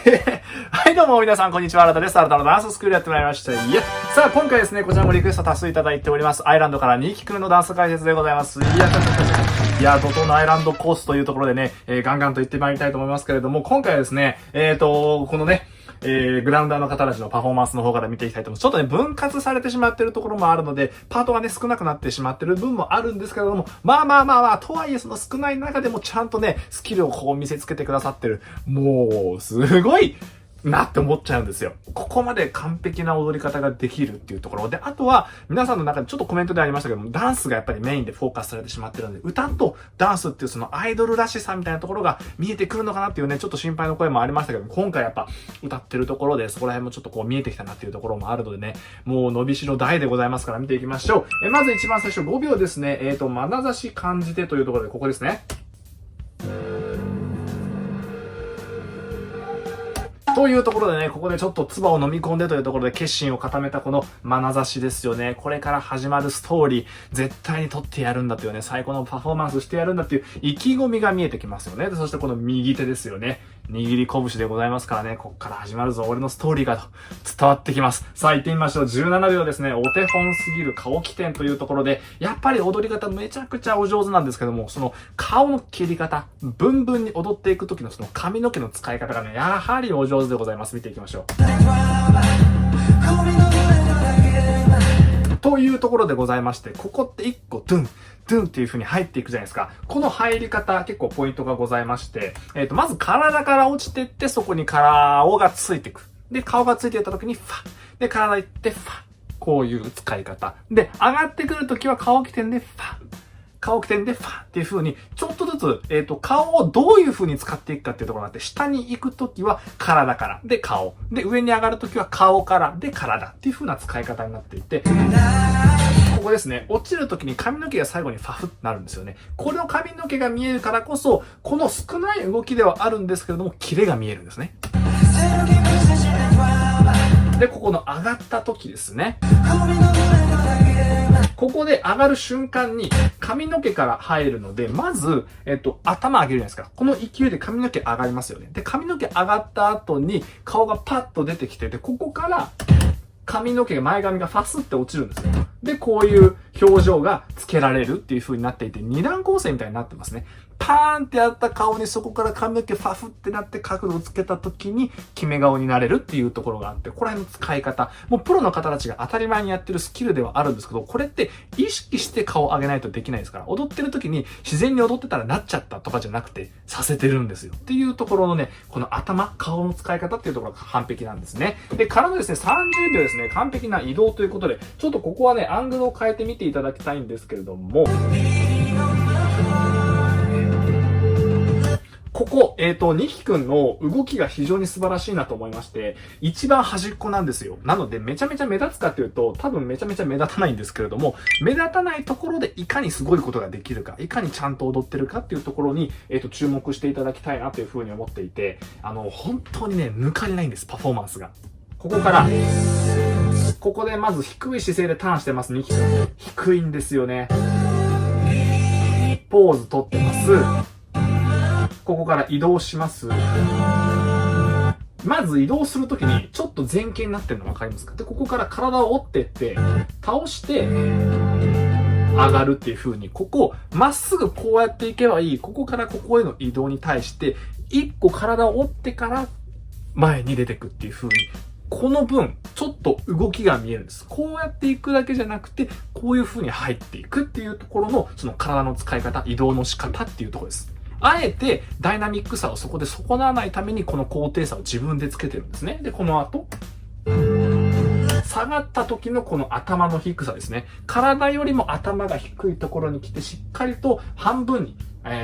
はい、どうも皆さん、こんにちは。新田です。新田のダンススクールやってまいりました。さあ、今回ですね、こちらもリクエスト多数いただいております。アイランドからニキくんのダンス解説でございます。怒涛のアイランドコースというところでね、ガンガンと言ってまいりたいと思いますけれども、今回はですね、このね、グラウンダーの方たちのパフォーマンスの方から見ていきたいと思います。ちょっとね、分割されてしまっているところもあるので、パートがね、少なくなってしまっている分もあるんですけれども、まあ、とはいえその少ない中でもちゃんとね、スキルをこう見せつけてくださってる。もう、すごいなって思っちゃうんですよ。ここまで完璧な踊り方ができるっていうところで、あとは皆さんの中でちょっとコメントでありましたけども、ダンスがやっぱりメインでフォーカスされてしまってるので、歌とダンスっていうそのアイドルらしさみたいなところが見えてくるのかなっていうね、ちょっと心配の声もありましたけども、今回やっぱ歌ってるところでそこら辺もちょっとこう見えてきたなっていうところもあるのでね、もう伸びしろ大でございますから見ていきましょう。まず一番最初5秒ですね、眼差し感じてというところでここですね。というところでね、ここでちょっと唾を飲み込んでというところで決心を固めたこの眼差しですよね。これから始まるストーリー、絶対に取ってやるんだというね、最高のパフォーマンスしてやるんだっていう意気込みが見えてきますよね。で、そしてこの右手ですよね。握り拳でございますからね、こっから始まるぞ、俺のストーリーがと伝わってきます。さあ行ってみましょう。17秒ですね。お手本すぎる顔起点というところで、やっぱり踊り方めちゃくちゃお上手なんですけども、その顔の切り方、ブンブンに踊っていく時のその髪の毛の使い方がね、やはりお上手でございます。見ていきましょう。というところでございまして、ここって一個ドゥンっていう風に入っていくじゃないですか。この入り方結構ポイントがございまして、まず体から落ちてって、そこに顔がついていく。で、顔がついていった時にファ。で、体行ってファ。こういう使い方。で、上がってくる時は顔起点でファ。顔起点でファっていう風に、ちょっとずつ、顔をどういう風に使っていくかっていうところがあって、下に行くときは体から、で顔。で、上に上がるときは顔から、で体っていう風な使い方になっていて、ここですね。落ちるときに髪の毛が最後にファフってなるんですよね。この髪の毛が見えるからこそ、この少ない動きではあるんですけれども、キレが見えるんですね。で、ここの上がった時ですね。ここで上がる瞬間に髪の毛から入るので、まず、頭上げるじゃないですか。この勢いで髪の毛上がりますよね。で、髪の毛上がった後に顔がパッと出てきて、で、ここから髪の毛が前髪がファスって落ちるんですよ。で、こういう表情がつけられるっていう風になっていて、二段構成みたいになってますね。パーンってやった顔にそこから髪の毛ファフってなって角度をつけた時に決め顔になれるっていうところがあって、これの使い方、もうプロの方たちが当たり前にやってるスキルではあるんですけど、これって意識して顔を上げないとできないですから、踊ってる時に自然に踊ってたらなっちゃったとかじゃなくて、させてるんですよ。っていうところのね、この頭、顔の使い方っていうところが完璧なんですね。で、からのですね、30秒ですね、完璧な移動ということで、ちょっとここはね、アングルを変えてみていただきたいんですけれども、ここ、ニキくんの動きが非常に素晴らしいなと思いまして、一番端っこなんですよ。なので、めちゃめちゃ目立つかっていうと、多分めちゃめちゃ目立たないんですけれども、目立たないところでいかにすごいことができるか、いかにちゃんと踊ってるかっていうところに、注目していただきたいなというふうに思っていて、本当にね、抜かりないんです、パフォーマンスが。ここから、ここでまず低い姿勢でターンしてます、ニキくん。低いんですよね。ポーズ取ってます。ここから移動します。まず移動するときにちょっと前傾になってるの分かりますか？で、ここから体を折ってって、倒して、上がるっていう風に、ここ、まっすぐこうやっていけばいい。ここからここへの移動に対して、一個体を折ってから前に出てくっていう風に、この分、ちょっと動きが見えるんです。こうやっていくだけじゃなくて、こういう風に入っていくっていうところの、その体の使い方、移動の仕方っていうところです。あえてダイナミックさをそこで損なわないためにこの高低差を自分でつけてるんですね。で、この後、下がった時のこの頭の低さですね。体よりも頭が低いところに来てしっかりと半分に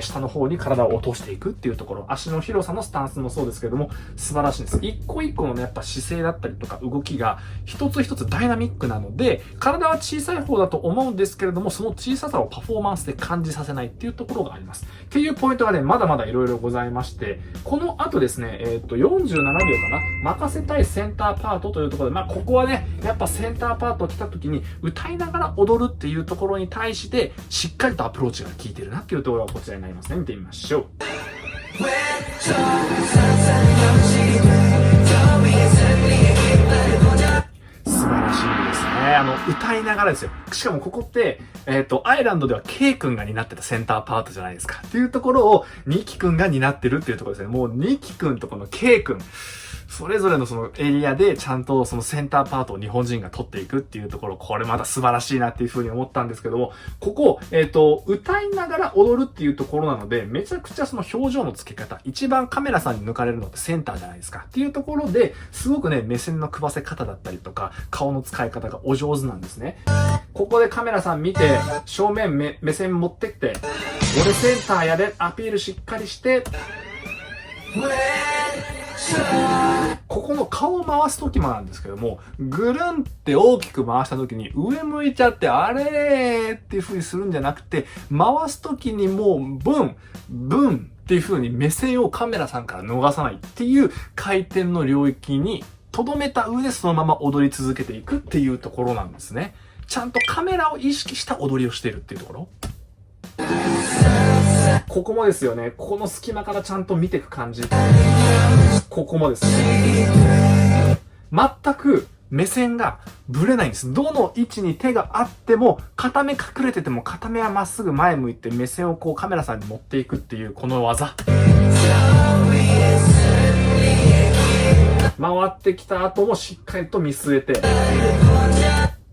下の方に体を落としていくっていうところ、足の広さのスタンスもそうですけれども、素晴らしいんです。一個一個のね、やっぱ姿勢だったりとか動きが一つ一つダイナミックなので、体は小さい方だと思うんですけれども、その小ささをパフォーマンスで感じさせないっていうところがあります。っていうポイントがね、まだまだいろいろございまして、この後ですね、47秒かな、任せたいセンターパートというところで、ここはね、やっぱセンターパート来た時に歌いながら踊るっていうところに対して、しっかりとアプローチが効いてるなっていうところがこちらになりますね。見てみましょう。歌いながらですよ。しかもここって、アイランドでは K 君が担ってたセンターパートじゃないですか。っていうところを、ニキ君が担ってるっていうところですね。もう、ニキ君とこの K 君。それぞれのそのエリアでちゃんとそのセンターパートを日本人が取っていくっていうところ、これまた素晴らしいなっていうふうに思ったんですけども、ここ、歌いながら踊るっていうところなので、めちゃくちゃその表情の付け方、一番カメラさんに抜かれるのってセンターじゃないですか。っていうところで、すごくね、目線の配せ方だったりとか、顔の使い方がお上手なんですね。ここでカメラさん見て、正面目線持ってって、俺センターやで、アピールしっかりして、ここの顔を回すときもなんですけども、ぐるんって大きく回したときに上向いちゃってあれーっていう風にするんじゃなくて、回すときにもうブン、ブンっていう風に目線をカメラさんから逃さないっていう回転の領域に留めた上でそのまま踊り続けていくっていうところなんですね。ちゃんとカメラを意識した踊りをしているっていうところ。ここもですよね。ここの隙間からちゃんと見ていく感じ。ここもですね。全く目線がブレないんです。どの位置に手があっても、片目隠れてても片目はまっすぐ前向いて目線をこうカメラさんに持っていくっていうこの技。回ってきた後もしっかりと見据えて、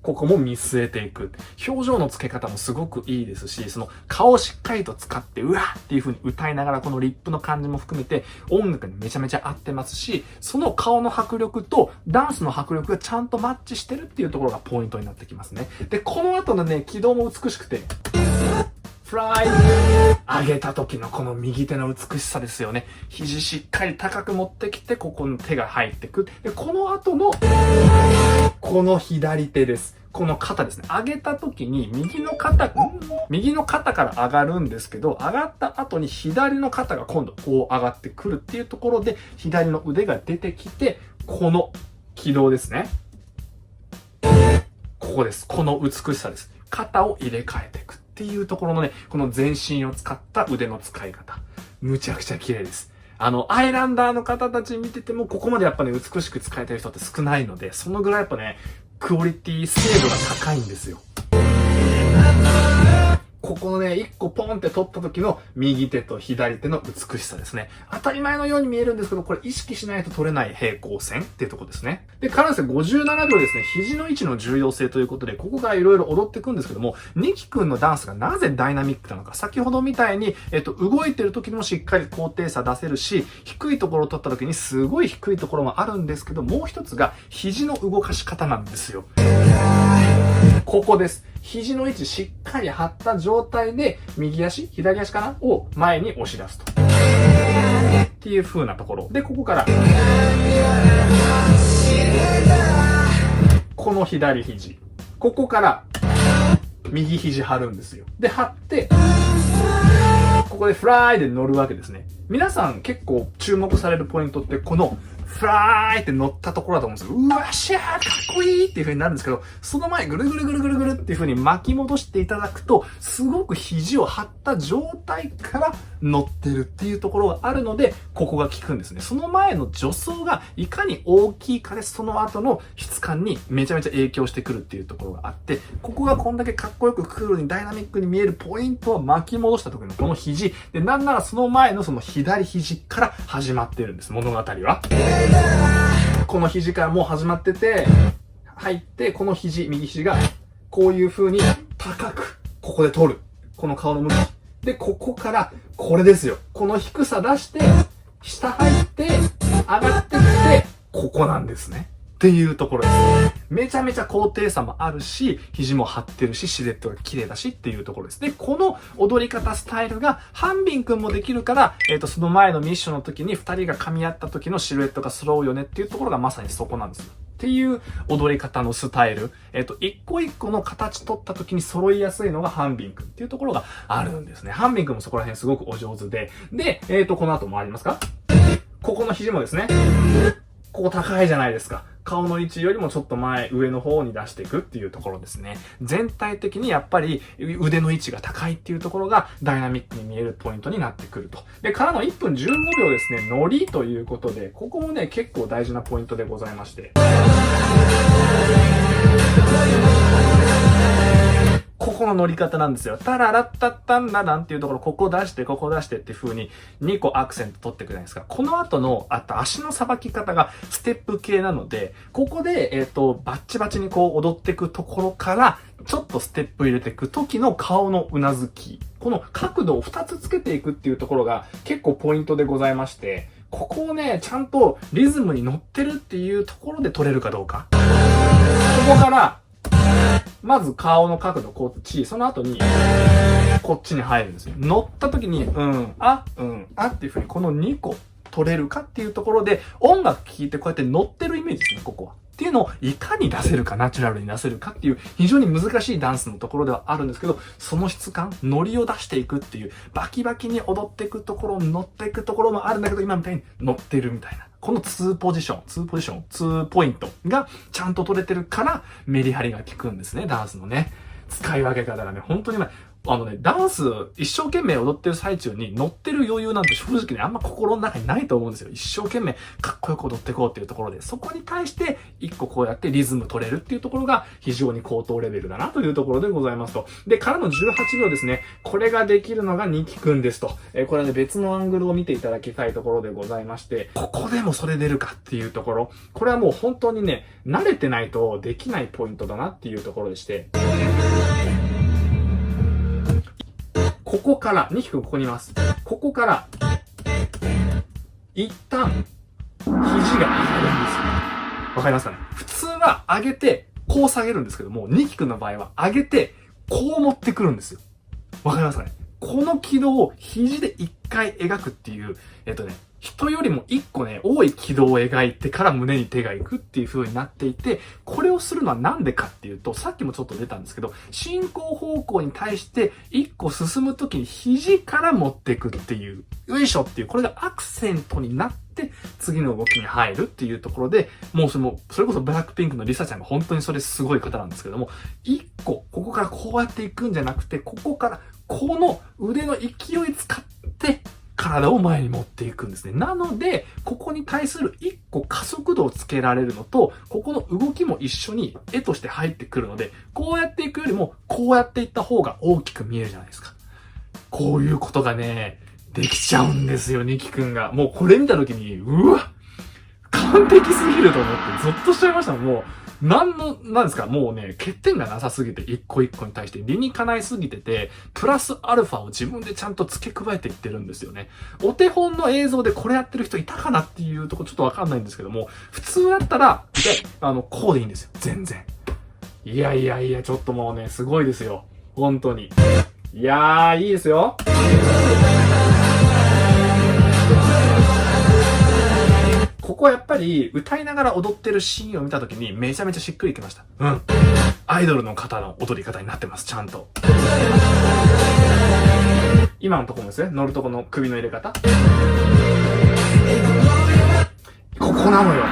ここも見据えていく。表情の付け方もすごくいいですし、その顔をしっかりと使って、うわーっていう風に歌いながら、このリップの感じも含めて、音楽にめちゃめちゃ合ってますし、その顔の迫力とダンスの迫力がちゃんとマッチしてるっていうところがポイントになってきますね。で、この後のね、軌道も美しくて、フライ上げた時のこの右手の美しさですよね。肘しっかり高く持ってきて、ここの手が入ってく。で、この後の、この左手です。この肩ですね。上げた時に右の肩から上がるんですけど、上がった後に左の肩が今度こう上がってくるっていうところで、左の腕が出てきて、この軌道ですね。ここです。この美しさです。肩を入れ替えていくっていうところのね、この全身を使った腕の使い方。むちゃくちゃ綺麗です。アイランダーの方たち見てても、ここまでやっぱね、美しく使えてる人って少ないので、そのぐらいやっぱね、クオリティ精度が高いんですよ。ここのね、一個ポンって取った時の右手と左手の美しさですね。当たり前のように見えるんですけど、これ意識しないと取れない平行線っていうところですね。で、カランセ57秒ですね、肘の位置の重要性ということで、ここからいろいろ踊っていくんですけども、ニキ君のダンスがなぜダイナミックなのか、先ほどみたいに、動いてる時にもしっかり高低差出せるし、低いところを取った時にすごい低いところもあるんですけど、もう一つが肘の動かし方なんですよ。ここです。肘の位置しっかり張った状態で、右足、左足かなを前に押し出すと。っていう風なところ。で、ここから、この左肘。ここから、右肘張るんですよ。で、張って、ここでフライで乗るわけですね。皆さん結構注目されるポイントって、この、フラーイって乗ったところだと思うんですよ。うわっしゃーかっこいいっていう風になるんですけど、その前ぐるぐるぐるぐるぐるっていう風に巻き戻していただくと、すごく肘を張った状態から乗ってるっていうところがあるので、ここが効くんですね。その前の助走がいかに大きいかで、その後の質感にめちゃめちゃ影響してくるっていうところがあって、ここがこんだけかっこよくクールにダイナミックに見えるポイントは巻き戻した時のこの肘。で、なんならその前のその左肘から始まってるんです、物語は。この肘からもう始まってて、入って、この肘、右肘が、こういう風に高く、ここで取る。この顔の向き。で、ここから、これですよ。この低さ出して、下入って、上がってきて、ここなんですね。っていうところです。めちゃめちゃ高低差もあるし、肘も張ってるし、シルエットが綺麗だしっていうところです。で、この踊り方スタイルが、ハンビン君もできるから、その前のミッションの時に二人が噛み合った時のシルエットが揃うよねっていうところがまさにそこなんですよ。っていう踊り方のスタイル。一個一個の形取った時に揃いやすいのがハンビン君っていうところがあるんですね。ハンビン君もそこら辺すごくお上手で。で、この後もありますか？ここの肘もですね。構高いじゃないですか。顔の位置よりもちょっと上の方に出していくっていうところですね。全体的にやっぱり腕の位置が高いっていうところがダイナミックに見えるポイントになってくると。で、からの1分15秒ですね、ノリということで、ここもね、結構大事なポイントでございまして。ここの乗り方なんですよ。タララッタッタンラランっていうところ、ここ出して、ここ出してっていう風に2個アクセント取っていくじゃないですか。この後の、足のさばき方がステップ系なので、ここで、バッチバチにこう踊っていくところから、ちょっとステップ入れていく時の顔のうなずき。この角度を2つつけていくっていうところが結構ポイントでございまして、ここをね、ちゃんとリズムに乗ってるっていうところで取れるかどうか。ここから、まず顔の角度こっち、その後に、こっちに入るんですよ。乗った時に、っていう風にこの2個取れるかっていうところで、音楽聴いてこうやって乗ってるイメージですね、ここは。っていうのをいかに出せるか、ナチュラルに出せるかっていう非常に難しいダンスのところではあるんですけど、その質感、ノリを出していくっていう、バキバキに踊っていくところ、乗っていくところもあるんだけど、今みたいに乗ってるみたいな。この2ポイントがちゃんと取れてるからメリハリが効くんですね、ダンスのね。使い分け方がね、本当にダンス一生懸命踊ってる最中に乗ってる余裕なんて正直ね、あんま心の中にないと思うんですよ。一生懸命かっこよく踊っていこうっていうところで、そこに対して一個こうやってリズム取れるっていうところが非常に高等レベルだなというところでございますと。で、からの18秒ですね。これができるのがニキくんですと。これはね、別のアングルを見ていただきたいところでございまして、ここでもそれ出るかっていうところ。これはもう本当にね、慣れてないとできないポイントだなっていうところでして、ここから、ニキ君ここにいます。ここから、一旦、肘が上がるんですよ。わかりますかね？普通は上げて、こう下げるんですけども、ニキ君の場合は上げて、こう持ってくるんですよ。わかりますかね？この軌道を肘で一回描くっていう、人よりも一個ね、多い軌道を描いてから胸に手が行くっていう風になっていて、これをするのはなんでかっていうと、さっきもちょっと出たんですけど、進行方向に対して一個進むときに肘から持っていくっていう、よいしょっていう、これがアクセントになって、次の動きに入るっていうところで、もうそれこそブラックピンクのリサちゃんが本当にそれすごい方なんですけども、一個、ここからこうやっていくんじゃなくて、ここから、この腕の勢い使って、体を前に持っていくんですね。なので、ここに対する一個加速度をつけられるのと、ここの動きも一緒に絵として入ってくるので、こうやっていくよりも、こうやっていった方が大きく見えるじゃないですか。こういうことがね、できちゃうんですよ、ニキくんが。もうこれ見たときに、うわ完璧すぎると思ってゾッとしちゃいました。もう、なんですか、もうね、欠点がなさすぎて、一個一個に対して理にかないすぎてて、プラスアルファを自分でちゃんと付け加えていってるんですよね。お手本の映像でこれやってる人いたかなっていうとこちょっとわかんないんですけども、普通だったら、こうでいいんですよ。全然。いや、ちょっともうね、すごいですよ。本当に。いやー、いいですよ。ここはやっぱり歌いながら踊ってるシーンを見たときにめちゃめちゃしっくりきました。うん。アイドルの方の踊り方になってます、ちゃんと。今のところですね、乗るとこの首の入れ方。ここなのよ。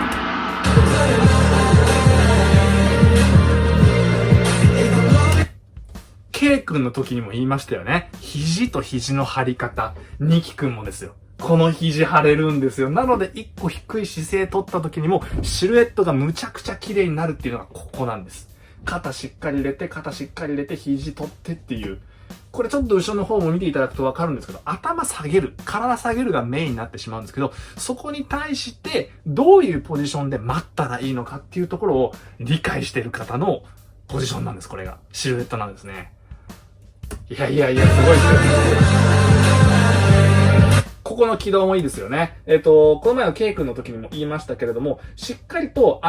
K 君の時にも言いましたよね。肘と肘の張り方。ニキ君もですよ。この肘張れるんですよ。なので、一個低い姿勢取った時にも、シルエットがむちゃくちゃ綺麗になるっていうのがここなんです。肩しっかり入れて、肘取ってっていう。これちょっと後ろの方も見ていただくとわかるんですけど、頭下げる、体下げるがメインになってしまうんですけど、そこに対して、どういうポジションで待ったらいいのかっていうところを理解している方のポジションなんです、これが。シルエットなんですね。いや、すごいですよ。ここの軌道もいいですよね。この前の K 君の時にも言いましたけれども、しっかりと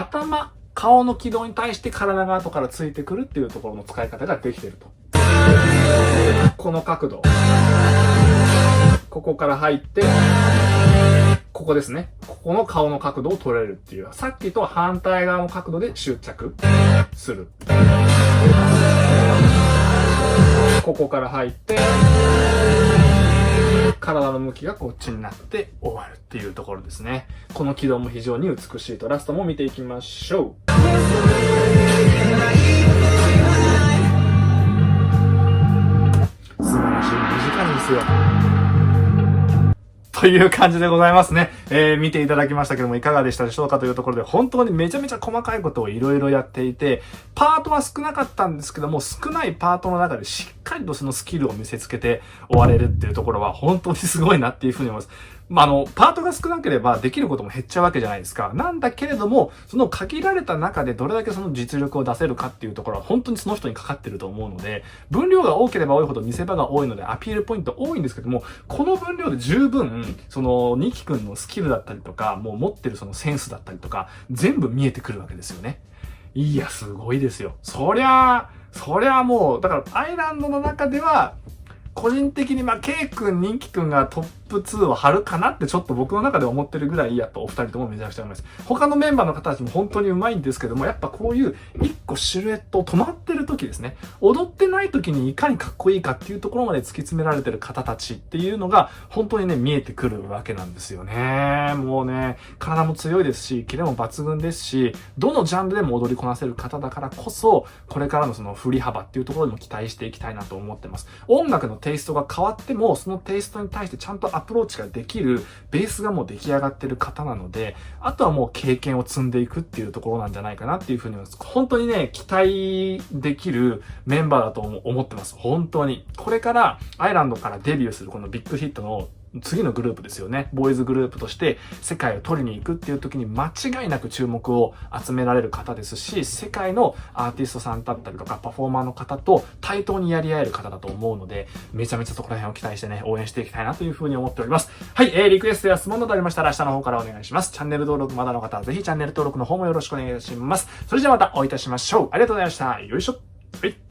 顔の軌道に対して体が後からついてくるっていうところの使い方ができていると。この角度。ここから入って、ここですね。ここの顔の角度を取れるっていう。さっきと反対側の角度で執着する。ここから入って、体の向きがこっちになって終わるっていうところですね。この軌道も非常に美しいと。ラストも見ていきましょう。素晴らしい。短いんですよ。という感じでございますね。見ていただきましたけどもいかがでしたでしょうかというところで、本当にめちゃめちゃ細かいことをいろいろやっていて、パートは少なかったんですけども、少ないパートの中でしっかりとそのスキルを見せつけて終われるっていうところは本当にすごいなっていうふうに思います。パートが少なければできることも減っちゃうわけじゃないですか。なんだけれども、その限られた中でどれだけその実力を出せるかっていうところは本当にその人にかかってると思うので、分量が多ければ多いほど見せ場が多いのでアピールポイント多いんですけども、この分量で十分、そのニキ君のスキルだったりとか、もう持ってるそのセンスだったりとか、全部見えてくるわけですよね。いや、すごいですよ。そりゃもう、だからアイランドの中では、個人的にK 君、人気君がトップ2を張るかなってちょっと僕の中で思ってるぐらいやっぱお二人ともめちゃくちゃうまいです。他のメンバーの方たちも本当にうまいんですけども、やっぱこういう一個シルエット止まってる時ですね。踊ってない時にいかにかっこいいかっていうところまで突き詰められてる方たちっていうのが本当にね、見えてくるわけなんですよね。もうね、体も強いですし、キレも抜群ですし、どのジャンルでも踊りこなせる方だからこそ、これからのその振り幅っていうところにも期待していきたいなと思ってます。音楽のテイストが変わっても、そのテイストに対してちゃんとアプローチができるベースがもう出来上がってる方なので、あとはもう経験を積んでいくっていうところなんじゃないかなっていうふうに思います。本当にね、期待できるメンバーだと思ってます。本当に。これからアイランドからデビューするこのビッグヒットの次のグループですよね。ボーイズグループとして世界を取りに行くっていう時に間違いなく注目を集められる方ですし、世界のアーティストさんだったりとかパフォーマーの方と対等にやり合える方だと思うので、めちゃめちゃそこら辺を期待してね、応援していきたいなというふうに思っております。はい、リクエストや質問などありましたら下の方からお願いします。チャンネル登録まだの方はぜひチャンネル登録の方もよろしくお願いします。それじゃあまたお会いいたしましょう。ありがとうございました。よいしょ。はい。